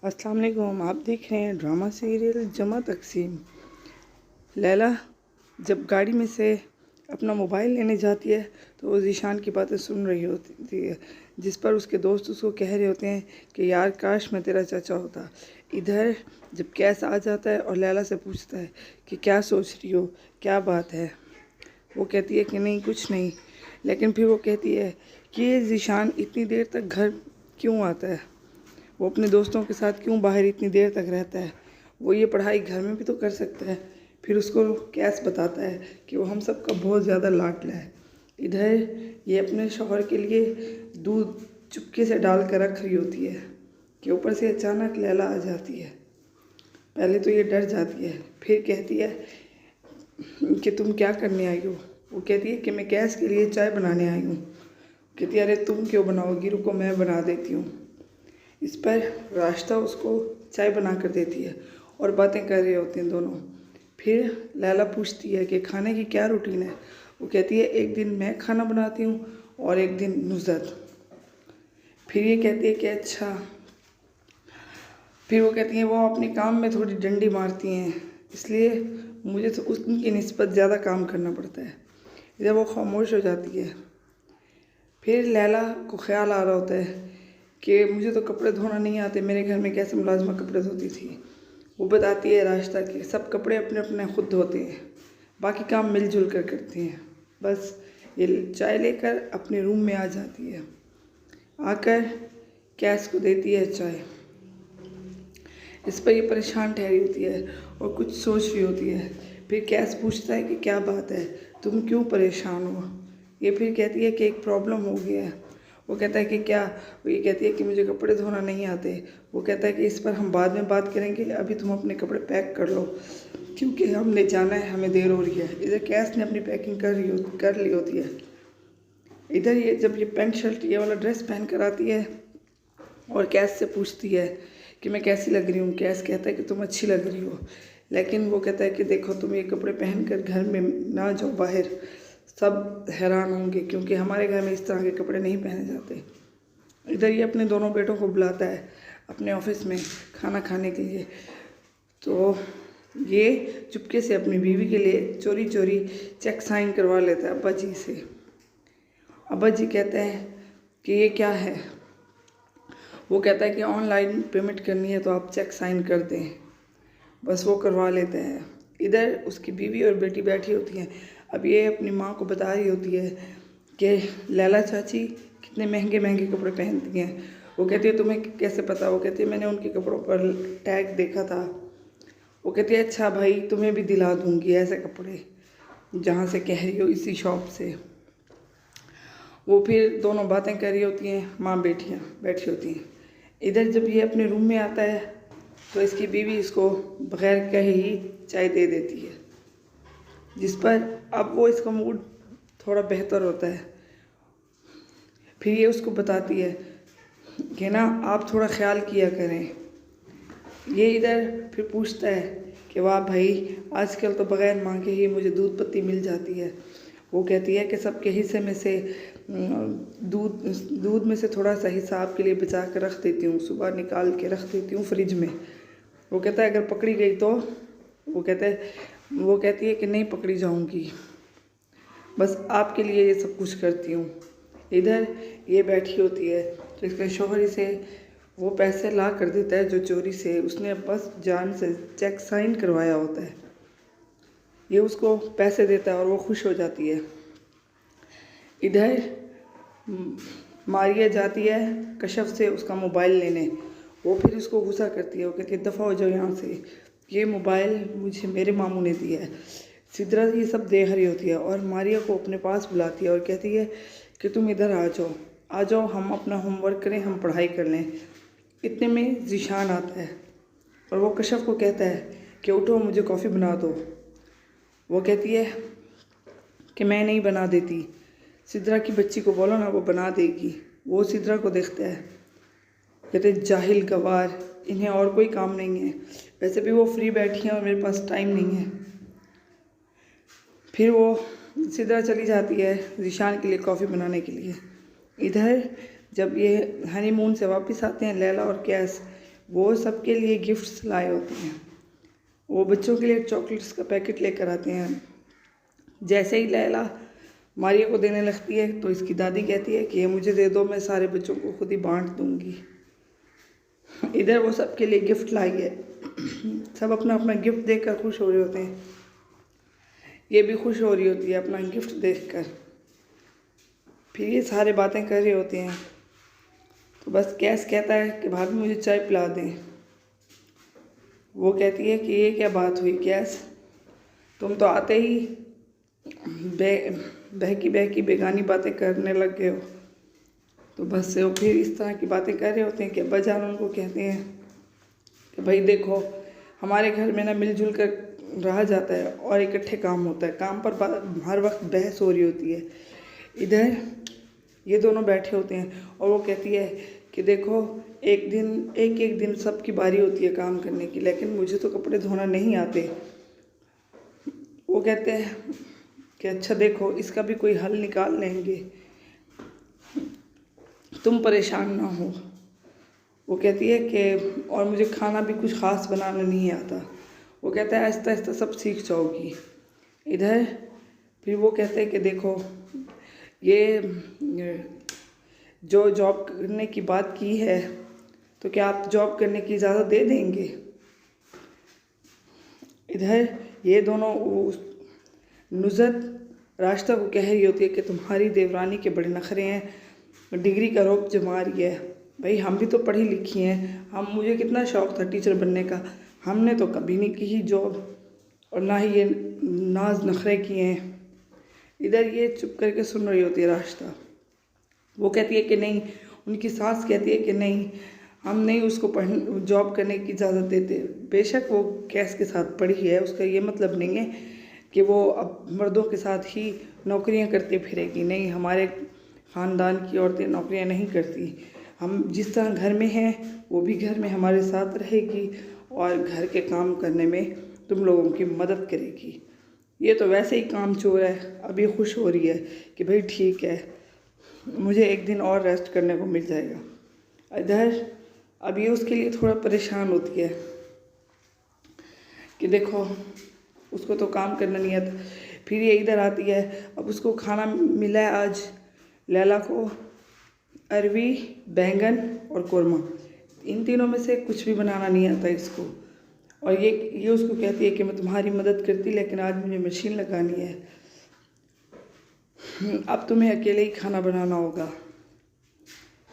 अस्सलाम वालेकुम। आप देख रहे हैं ड्रामा सीरियल जमा तकसीम। लैला जब गाड़ी में से अपना मोबाइल लेने जाती है तो वो ज़ीशान की बातें सुन रही होती है, जिस पर उसके दोस्त उसको कह रहे होते हैं कि यार काश मैं तेरा चाचा होता। इधर जब कैस आ जाता है और लैला से पूछता है कि क्या सोच रही हो, क्या बात है, वो कहती है कि नहीं कुछ नहीं। लेकिन फिर वो कहती है कि ये ज़ीशान इतनी देर तक घर क्यों आता है, वो अपने दोस्तों के साथ क्यों बाहर इतनी देर तक रहता है, वो ये पढ़ाई घर में भी तो कर सकता है। फिर उसको कैस बताता है कि वो हम सब का बहुत ज़्यादा लाडला है। इधर ये अपने शौहर के लिए दूध चुपके से डाल कर रख रही होती है कि ऊपर से अचानक लैला आ जाती है। पहले तो ये डर जाती है, फिर कहती है कि तुम क्या करने आई हो। वो कहती है कि मैं कैस के लिए चाय बनाने आई हूँ। कहती है अरे तुम क्यों बनाओगी, रुको मैं बना देती हूँ। इस पर रास्ता उसको चाय बना कर देती है और बातें कर रहे होते हैं दोनों। फिर लैला पूछती है कि खाने की क्या रूटीन है। वो कहती है एक दिन मैं खाना बनाती हूँ और एक दिन नुसरत। फिर ये कहती है कि अच्छा। फिर वो कहती हैं वो अपने काम में थोड़ी डंडी मारती हैं, इसलिए मुझे तो उनकी निस्बत ज़्यादा काम करना पड़ता है। इधर वो खामोश हो जाती है। फिर लैला को ख्याल आ रहा होता है कि मुझे तो कपड़े धोना नहीं आते, मेरे घर में कैसे मुलाजमा कपड़े धोती थी। वो बताती है रास्ता कि सब कपड़े अपने अपने खुद धोते हैं, बाकी काम मिलजुल कर करते हैं। बस ये चाय लेकर अपने रूम में आ जाती है, आकर कैस को देती है चाय। इस पर ये परेशान ठहरी होती है और कुछ सोच रही होती है। फिर कैस पूछता है कि क्या बात है, तुम क्यों परेशान हो। ये फिर कहती है कि एक प्रॉब्लम हो गया है। वो कहता है कि क्या। वो ये कहती है कि मुझे कपड़े धोना नहीं आते। वो कहता है कि इस पर हम बाद में बात करेंगे, अभी तुम अपने कपड़े पैक कर लो क्योंकि हमने जाना है, हमें देर हो रही है। इधर कैस ने अपनी पैकिंग कर ली होती है। इधर ये जब ये पैंट शर्ट ये वाला ड्रेस पहन कर आती है और कैस से पूछती है कि मैं कैसी लग रही हूँ। कैस कहता है कि तुम अच्छी लग रही हो, लेकिन वो कहता है कि देखो तुम ये कपड़े पहन कर घर में ना जाओ बाहर, सब हैरान होंगे क्योंकि हमारे घर में इस तरह के कपड़े नहीं पहने जाते। इधर ये अपने दोनों बेटों को बुलाता है अपने ऑफिस में खाना खाने के लिए। तो ये चुपके से अपनी बीवी के लिए चोरी चोरी चेक साइन करवा लेता है अब्बा जी से। अब्बा जी कहते हैं कि ये क्या है। वो कहता है कि ऑनलाइन पेमेंट करनी है तो आप चेक साइन कर दें। बस वो करवा लेते हैं। इधर उसकी बीवी और बेटी बैठी होती हैं। अब ये अपनी माँ को बता रही होती है कि लैला चाची कितने महंगे महंगे कपड़े पहनती हैं। वो कहती है तुम्हें कैसे पता। वो कहती है मैंने उनके कपड़ों पर टैग देखा था। वो कहती है अच्छा भाई तुम्हें भी दिला दूँगी ऐसे कपड़े जहाँ से कह रही हो, इसी शॉप से। वो फिर दोनों बातें कर रही होती हैं, माँ बेटियाँ बैठी होती हैं। इधर जब ये अपने रूम में आता है तो इसकी बीवी इसको बगैर कहे ही चाय दे देती है, जिस पर अब वो इसका मूड थोड़ा बेहतर होता है। फिर ये उसको बताती है कि ना आप थोड़ा ख्याल किया करें। ये इधर फिर पूछता है कि वाह भाई आजकल तो बगैर मांगे ही मुझे दूध पत्ती मिल जाती है। वो कहती है कि सबके हिस्से में से दूध में से थोड़ा सा हिस्सा आपके लिए बचा कर रख देती हूँ, सुबह निकाल के रख देती हूँ फ्रिज में। वो कहता है अगर पकड़ी गई तो। वो कहती है कि नहीं पकड़ी जाऊँगी, बस आपके लिए ये सब कुछ करती हूँ। इधर ये बैठी होती है तो इसके शौहर से वो पैसे ला कर देता है जो चोरी से उसने बस जान से चेक साइन करवाया होता है। ये उसको पैसे देता है और वो खुश हो जाती है। इधर मारिया जाती है कशफ से उसका मोबाइल लेने। वो फिर उसको गुस्सा करती है। वो कहती है दफ़ा हो जाओ यहाँ से, ये मोबाइल मुझे मेरे मामू ने दिया है। सिद्रा ये सब देख रही होती है और मारिया को अपने पास बुलाती है और कहती है कि तुम इधर आ जाओ हम अपना होमवर्क करें, हम पढ़ाई कर लें। इतने में ज़ीशान आता है और वो कशफ को कहता है कि उठो मुझे कॉफ़ी बना दो। वो कहती है कि मैं नहीं बना देती, सिद्रा की बच्ची को बोलो ना वो बना देगी। वो सिद्रा को देखता है, कहते जाहिल गवार, इन्हें और कोई काम नहीं है, वैसे भी वो फ्री बैठी हैं और मेरे पास टाइम नहीं है। फिर वो सिद्रा चली जाती है ज़ीशान के लिए कॉफ़ी बनाने के लिए। इधर जब ये हनीमून से वापस आते हैं लैला और कैस, वो सबके लिए गिफ्ट्स लाए होते हैं। वो बच्चों के लिए चॉकलेट्स का पैकेट लेकर आते हैं। जैसे ही लैला मारिया को देने लगती है तो इसकी दादी कहती है कि ये मुझे दे दो, मैं सारे बच्चों को खुद ही बांट दूंगी। इधर वो सबके लिए गिफ्ट लाई है। सब अपना अपना गिफ्ट देखकर खुश हो रहे होते हैं। ये भी खुश हो रही होती है अपना गिफ्ट देखकर। फिर ये सारे बातें कर रहे होते हैं तो बस कैस कहता है कि भाभी मुझे चाय पिला दें। वो कहती है कि ये क्या बात हुई कैस, तुम तो आते ही बहकी बेगानी बातें करने लग गए हो। तो बस वो फिर इस तरह की बातें कर रहे होते हैं कि अब्बा जान उनको कहते हैं कि भाई देखो, हमारे घर में ना मिलजुल कर रहा जाता है और इकट्ठे काम होता है, काम पर हर वक्त बहस हो रही होती है। इधर ये दोनों बैठे होते हैं और वो कहती है कि देखो, एक दिन सबकी बारी होती है काम करने की, लेकिन मुझे तो कपड़े धोना नहीं आते। वो कहते हैं कि अच्छा देखो, इसका भी कोई हल निकाल लेंगे, तुम परेशान ना हो। वो कहती है कि और मुझे खाना भी कुछ ख़ास बनाना नहीं आता। वो कहता है आहिस्ता आहिस्ता सब सीख जाओगी। इधर फिर वो कहते हैं कि देखो, ये जो जॉब करने की बात की है तो क्या आप जॉब करने की इजाज़त दे देंगे। इधर ये दोनों नुज़रत राशिदा को कह रही होती है कि तुम्हारी देवरानी के बड़े नखरे हैं, डिग्री का रोब जमा रही है। भाई हम भी तो पढ़ी लिखी हैं, मुझे कितना शौक़ था टीचर बनने का, हमने तो कभी नहीं की जॉब और ना ही ये नाज नखरे किए हैं। इधर ये चुप करके सुन रही होती है राशिदा। वो कहती है कि नहीं, उनकी सास कहती है कि नहीं, हम नहीं उसको जॉब करने की इजाज़त देते। बेशक वो कैस के साथ पढ़ी है, उसका ये मतलब नहीं है कि वो अब मर्दों के साथ ही नौकरियां करते फिरेगी। नहीं, हमारे ख़ानदान की औरतें नौकरियां नहीं करती। हम जिस तरह घर में हैं वो भी घर में हमारे साथ रहेगी और घर के काम करने में तुम लोगों की मदद करेगी। ये तो वैसे ही काम चोर है। अभी खुश हो रही है कि भाई ठीक है, मुझे एक दिन और रेस्ट करने को मिल जाएगा। इधर अब ये उसके लिए थोड़ा परेशान होती है कि देखो, उसको तो काम करना नहीं आता। फिर ये इधर आती है। अब उसको खाना मिला है आज लैला को, अरवी, बैंगन और कोरमा। इन तीनों में से कुछ भी बनाना नहीं आता इसको। और ये उसको कहती है कि मैं तुम्हारी मदद करती, लेकिन आज मुझे मशीन लगानी है, अब तुम्हें अकेले ही खाना बनाना होगा।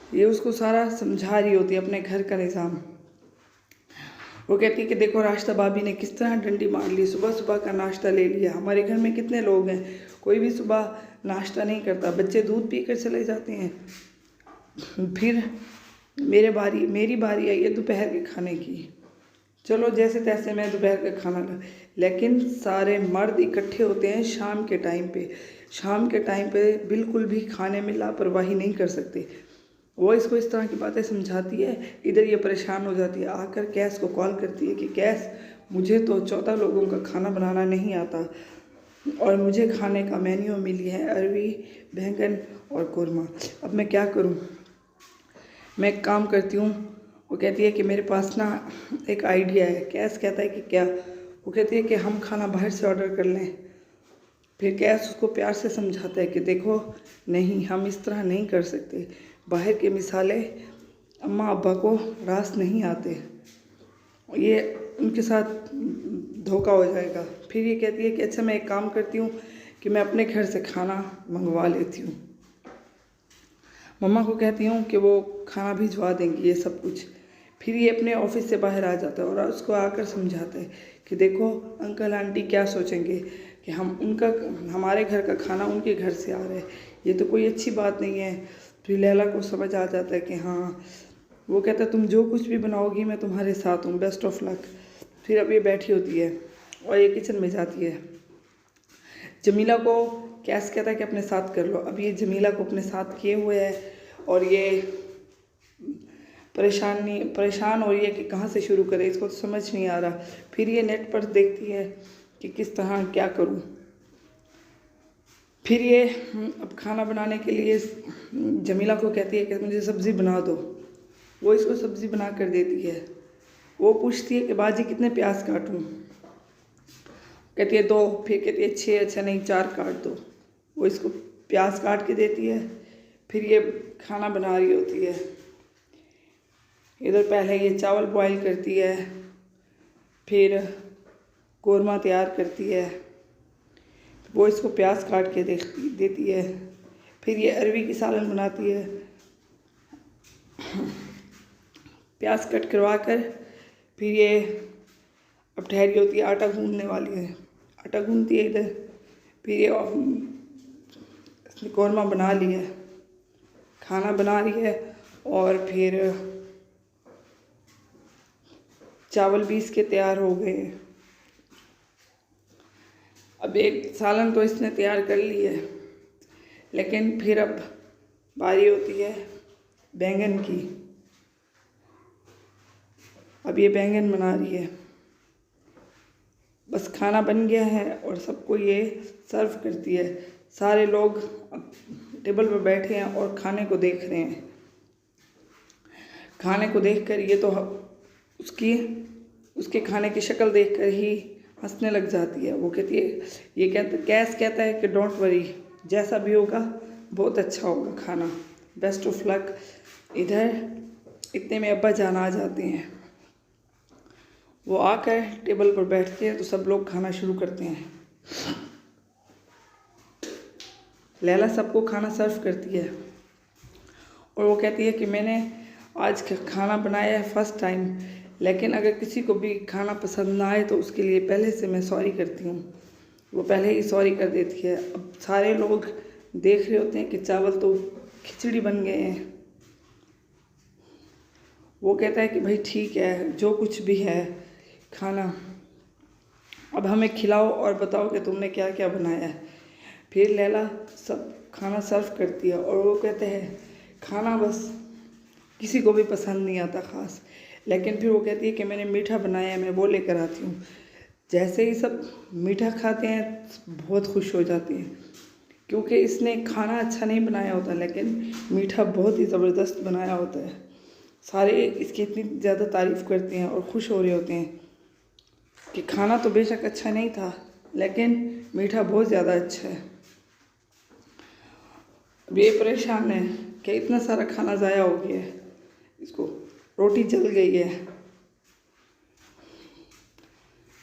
ये उसको सारा समझा रही होती है अपने घर का निज़ाम। वो कहती है कि देखो, राशिदा भाभी ने किस तरह डंडी मार ली, सुबह सुबह का नाश्ता ले लिया। हमारे घर में कितने लोग हैं, कोई भी सुबह नाश्ता नहीं करता, बच्चे दूध पी कर चले जाते हैं। फिर मेरी बारी आई है दोपहर के खाने की। चलो जैसे तैसे मैं दोपहर का खाना ला, लेकिन सारे मर्द इकट्ठे होते हैं शाम के टाइम पे। शाम के टाइम पे बिल्कुल भी खाने में लापरवाही नहीं कर सकते। वो इसको इस तरह की बातें समझाती है। इधर ये परेशान हो जाती है, आकर कैस को कॉल करती है कि कैस, मुझे तो 14 लोगों का खाना बनाना नहीं आता और मुझे खाने का मेन्यू मिली है अरवी, बैंगन और कोरमा। अब मैं क्या करूं। मैं एक काम करती हूँ। वो कहती है कि मेरे पास ना एक आइडिया है। कैस कहता है कि क्या। वो कहती है कि हम खाना बाहर से ऑर्डर कर लें। फिर कैस उसको प्यार से समझाता है कि देखो, नहीं, हम इस तरह नहीं कर सकते। बाहर के मिसाले अम्मा अब्बा को रास नहीं आते, ये उनके साथ धोखा हो जाएगा। फिर ये कहती है कि अच्छा, मैं एक काम करती हूँ कि मैं अपने घर से खाना मंगवा लेती हूँ। मम्मा को कहती हूँ कि वो खाना भिजवा देंगी ये सब कुछ। फिर ये अपने ऑफिस से बाहर आ जाता है और उसको आकर समझाता है कि देखो, अंकल आंटी क्या सोचेंगे कि हमारे घर का खाना उनके घर से आ रहा है, ये तो कोई अच्छी बात नहीं है। फिर लैला को समझ आ जाता है कि हाँ। वो कहता है तुम जो कुछ भी बनाओगी मैं तुम्हारे साथ हूँ, बेस्ट ऑफ लक। फिर अब ये बैठी होती है और ये किचन में जाती है। जमीला को कैस कहता है कि अपने साथ कर लो। अब ये जमीला को अपने साथ किए हुए है और ये परेशान हो रही है कि कहाँ से शुरू करे, इसको तो समझ नहीं आ रहा। फिर ये नेट पर देखती है कि किस तरह क्या करूँ। फिर ये अब खाना बनाने के लिए जमीला को कहती है कि मुझे सब्ज़ी बना दो। वो इसको सब्ज़ी बना कर देती है। वो पूछती है कि बाजी कितने प्याज काटूं? कहती है 2। फिर कहती है 6। अच्छा नहीं 4 काट दो। वो इसको प्याज काट के देती है। फिर ये खाना बना रही होती है। इधर पहले ये चावल बॉईल करती है, फिर कोरमा तैयार करती है, वो इसको प्याज काट के देती है। फिर ये अरवी की सालन बनाती है। प्याज कट करवा कर फिर ये अब ठहरी होती है, आटा गूंदने वाली है, आटा गूंदती है इधर। फिर ये इसने कोरमा बना लिया है, खाना बना रही है। और फिर चावल भी इसके तैयार हो गए। अब एक सालन तो इसने तैयार कर ली है, लेकिन फिर अब बारी होती है बैंगन की। अब ये बैंगन बना रही है। बस खाना बन गया है और सबको ये सर्व करती है। सारे लोग अब टेबल पर बैठे हैं और खाने को देख रहे हैं। खाने को देखकर ये तो उसके खाने की शक्ल देखकर ही हंसने लग जाती है। वो कहती है, ये कैस कहता है कि डोंट वरी, जैसा भी होगा बहुत अच्छा होगा खाना, बेस्ट ऑफ लक। इधर इतने में अब्बा जान आ जाते हैं। वो आकर टेबल पर बैठते हैं तो सब लोग खाना शुरू करते हैं। लैला सबको खाना सर्व करती है और वो कहती है कि मैंने आज खाना बनाया है फर्स्ट टाइम, लेकिन अगर किसी को भी खाना पसंद ना आए तो उसके लिए पहले से मैं सॉरी करती हूँ। वो पहले ही सॉरी कर देती है। अब सारे लोग देख रहे होते हैं कि चावल तो खिचड़ी बन गए हैं। वो कहता है कि भाई ठीक है, जो कुछ भी है खाना, अब हमें खिलाओ और बताओ कि तुमने क्या क्या बनाया है। फिर लैला सब खाना सर्व करती है और वो कहते हैं खाना बस किसी को भी पसंद नहीं आता ख़ास, लेकिन फिर वो कहती है कि मैंने मीठा बनाया है, मैं वो लेकर आती हूँ। जैसे ही सब मीठा खाते हैं बहुत खुश हो जाते हैं, क्योंकि इसने खाना अच्छा नहीं बनाया होता लेकिन मीठा बहुत ही ज़बरदस्त बनाया होता है। सारे इसकी इतनी ज़्यादा तारीफ़ करते हैं और खुश हो रहे होते हैं कि खाना तो बेशक अच्छा नहीं था लेकिन मीठा बहुत ज़्यादा अच्छा है। अब ये परेशान है कि इतना सारा खाना ज़ाया हो गया है, इसको रोटी जल गई है।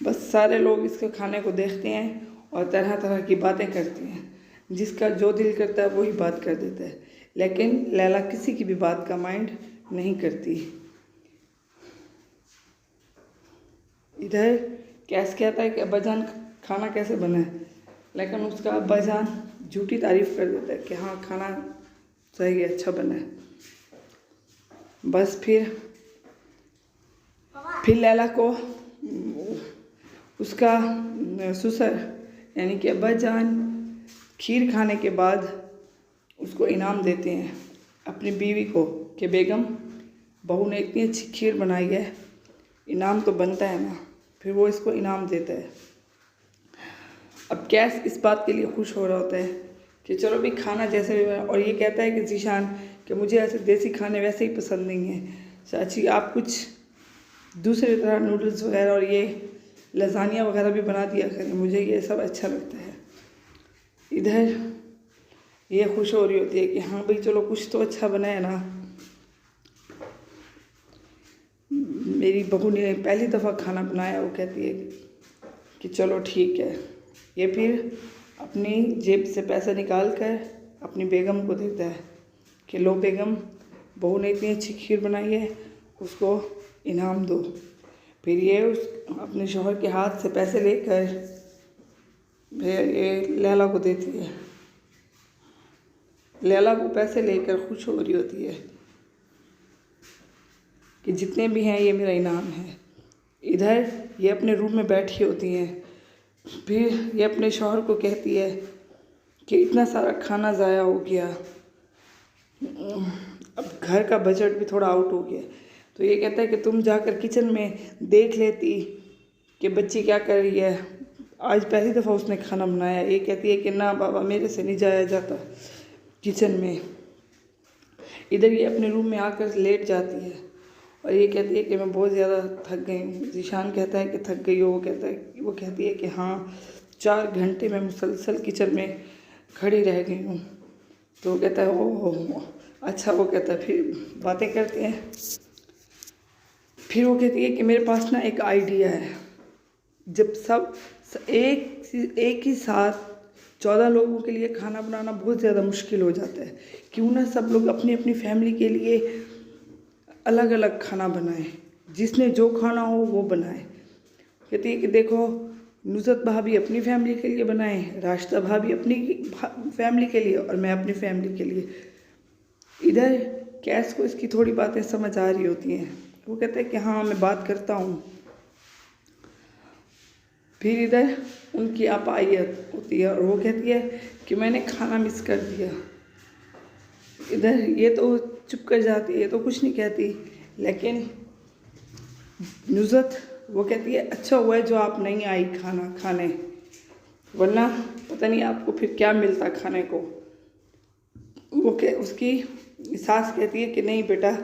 बस सारे लोग इसके खाने को देखते हैं और तरह तरह की बातें करते हैं। जिसका जो दिल करता है वही बात कर देता है, लेकिन लैला किसी की भी बात का माइंड नहीं करती। इधर कैस कहता है कि अब्बाजान खाना कैसे बना है, लेकिन उसका अब्बाजान झूठी तारीफ़ कर देता है कि हाँ खाना सही है, अच्छा बना है। बस फिर लैला को उसका ससुर यानी कि अब्बाजान खीर खाने के बाद उसको इनाम देते हैं अपनी बीवी को कि बेगम बहू ने इतनी अच्छी खीर बनाई है, इनाम तो बनता है ना। फिर वो इसको इनाम देता है। अब कैस इस बात के लिए खुश हो रहा होता है कि चलो भी खाना जैसे भी बना, और ये कहता है कि जीशान कि मुझे ऐसे देसी खाने वैसे ही पसंद नहीं है, चाची आप कुछ दूसरी तरह नूडल्स वगैरह और ये लजानिया वगैरह भी बना दिया करें, मुझे ये सब अच्छा लगता है। इधर ये खुश हो रही होती है कि हाँ भाई चलो कुछ तो अच्छा बना है ना, मेरी बहू ने पहली दफ़ा खाना बनाया। वो कहती है कि चलो ठीक है। ये फिर अपनी जेब से पैसा निकाल कर अपनी बेगम को देता है कि लो बेगम, बहू ने इतनी अच्छी खीर बनाई है, उसको इनाम दो। फिर ये अपने शौहर के हाथ से पैसे लेकर फिर ये लैला को देती है। लैला को पैसे लेकर खुश हो रही होती है कि जितने भी हैं ये मेरा इनाम है। इधर ये अपने रूम में बैठी होती हैं। फिर ये अपने शौहर को कहती है कि इतना सारा खाना ज़ाया हो गया, अब घर का बजट भी थोड़ा आउट हो गया। तो ये कहता है कि तुम जाकर किचन में देख लेती कि बच्ची क्या कर रही है, आज पहली दफ़ा उसने खाना बनाया। ये कहती है कि ना बाबा, मेरे से नहीं जाया जाता किचन में। इधर ये अपने रूम में आकर लेट जाती है और ये कहती है कि मैं बहुत ज़्यादा थक गई हूँ। ज़ीशान कहता है कि थक गई हो, वो कहती है कि हाँ 4 घंटे मैं मुसलसल किचन में खड़ी रह गई हूँ। तो वो कहता है ओह अच्छा। वो कहता है, फिर बातें करते हैं। फिर वो कहती है कि मेरे पास ना एक आइडिया है, जब सब एक ही साथ 14 लोगों के लिए खाना बनाना बहुत ज़्यादा मुश्किल हो जाता है, क्यों ना सब लोग अपनी अपनी फैमिली के लिए अलग अलग खाना बनाएं, जिसने जो खाना हो वो बनाए। कहती है कि देखो नुसरत भाभी अपनी फैमिली के लिए बनाएं, राशिदा भाभी अपनी फैमिली के लिए और मैं अपनी फैमिली के लिए। इधर कैस को इसकी थोड़ी बातें समझ आ रही होती हैं। वो कहता है कि हाँ मैं बात करता हूँ। फिर इधर उनकी आपा आई होती है और वो कहती है कि मैंने खाना मिस कर दिया। इधर ये तो चुप कर जाती है, ये तो कुछ नहीं कहती, लेकिन नुसरत वो कहती है अच्छा हुआ है जो आप नहीं आई खाना खाने, वरना पता नहीं आपको फिर क्या मिलता खाने को। उसकी सास कहती है कि नहीं बेटा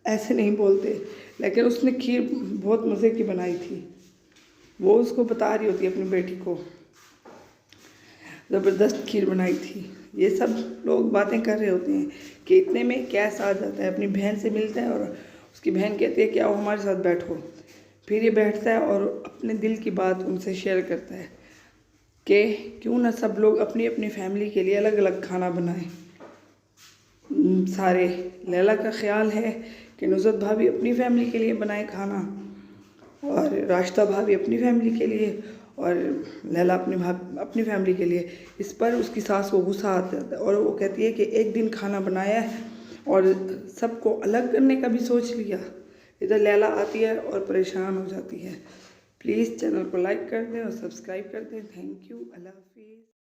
ऐसे नहीं बोलते, लेकिन उसने खीर बहुत मज़े की बनाई थी। वो उसको बता रही होती है अपनी बेटी को, ज़बरदस्त खीर बनाई थी। ये सब लोग बातें कर रहे होते हैं कि इतने में कैस आ जाता है, अपनी बहन से मिलता है और उसकी बहन कहती है कि आओ हमारे साथ बैठो। फिर ये बैठता है और अपने दिल की बात उनसे शेयर करता है कि क्यों ना सब लोग अपनी अपनी फैमिली के लिए अलग अलग खाना बनाएं। सारे लैला का ख्याल है कि नुसरत भाभी अपनी फैमिली के लिए बनाए खाना और राशिदा भाभी अपनी फैमिली के लिए और लैला अपनी फैमिली के लिए। इस पर उसकी सास को गुस्सा आता है और वो कहती है कि एक दिन खाना बनाया है और सबको अलग करने का भी सोच लिया। इधर लैला आती है और परेशान हो जाती है। प्लीज़ चैनल को लाइक कर दें और सब्सक्राइब कर दें। Thank you. अल्लाह हाफिज़।